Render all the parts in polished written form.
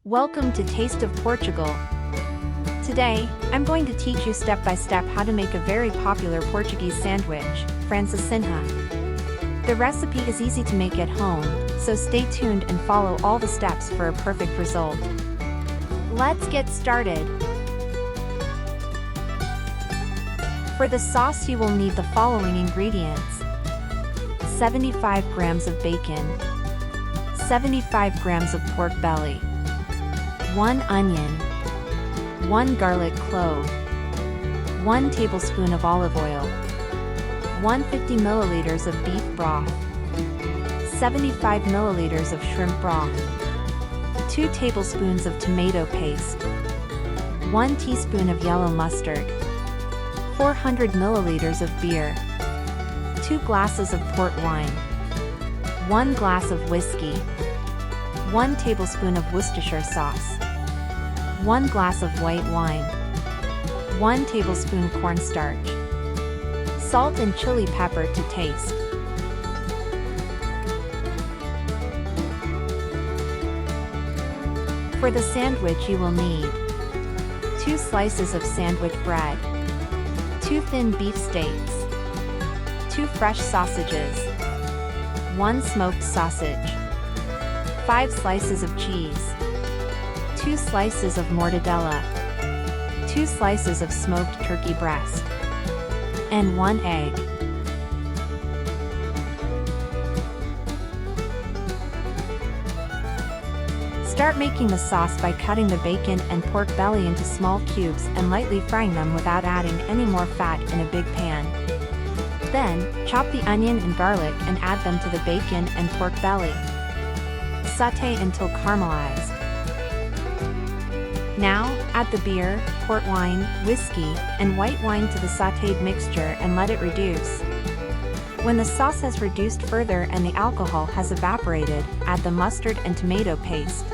Welcome to Taste of Portugal. Today, I'm going to teach you step by step how to make a very popular Portuguese sandwich, francesinha. The recipe is easy to make at home, so stay tuned and follow all the steps for a perfect result. Let's get started. For the sauce you will need the following ingredients: 75 grams of bacon, 75 grams of pork belly, 1 onion, 1 garlic clove, 1 tablespoon of olive oil, 150 milliliters of beef broth, 75 milliliters of shrimp broth, 2 tablespoons of tomato paste, 1 teaspoon of yellow mustard, 400 milliliters of beer, 2 glasses of port wine, 1 glass of whiskey, 1 tablespoon of Worcestershire sauce, 1 glass of white wine, 1 tablespoon cornstarch, salt and chili pepper to taste. For the sandwich you will need 2 slices of sandwich bread, 2 thin beef steaks, 2 fresh sausages, 1 smoked sausage, 5 slices of cheese, 2 slices of mortadella, 2 slices of smoked turkey breast, and 1 egg. Start making the sauce by cutting the bacon and pork belly into small cubes and lightly frying them without adding any more fat in a big pan. Then, chop the onion and garlic and add them to the bacon and pork belly. Sauté until caramelized. Now, add the beer, port wine, whiskey, and white wine to the sautéed mixture and let it reduce. When the sauce has reduced further and the alcohol has evaporated, add the mustard and tomato paste.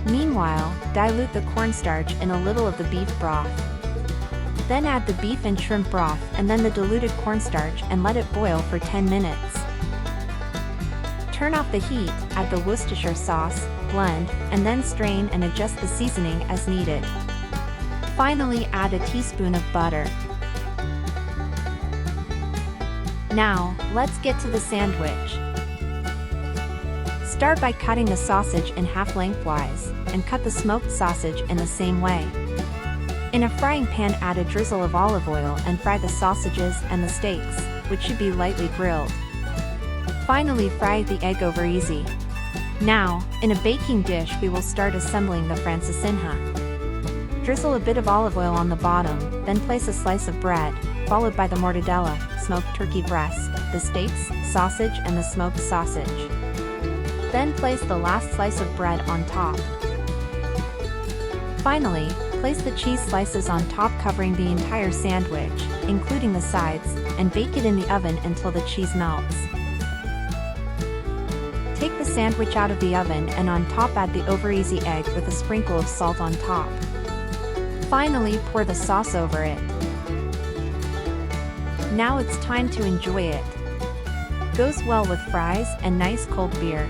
Meanwhile, dilute the cornstarch in a little of the beef broth. Then add the beef and shrimp broth and then the diluted cornstarch and let it boil for 10 minutes. Turn off the heat, add the Worcestershire sauce, blend, and then strain and adjust the seasoning as needed. Finally, add a teaspoon of butter. Now, let's get to the sandwich. Start by cutting the sausage in half lengthwise, and cut the smoked sausage in the same way. In a frying pan, add a drizzle of olive oil and fry the sausages and the steaks, which should be lightly grilled. Finally, fry the egg over easy. Now, in a baking dish we will start assembling the francesinha. Drizzle a bit of olive oil on the bottom, then place a slice of bread, followed by the mortadella, smoked turkey breast, the steaks, sausage and the smoked sausage. Then place the last slice of bread on top. Finally, place the cheese slices on top covering the entire sandwich, including the sides, and bake it in the oven until the cheese melts. Take the sandwich out of the oven and on top add the over-easy egg with a sprinkle of salt on top. Finally, pour the sauce over it. Now it's time to enjoy it. Goes well with fries and nice cold beer.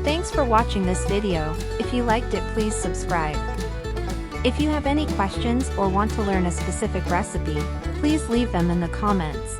Thanks for watching this video. If you liked it, please subscribe. If you have any questions or want to learn a specific recipe, please leave them in the comments.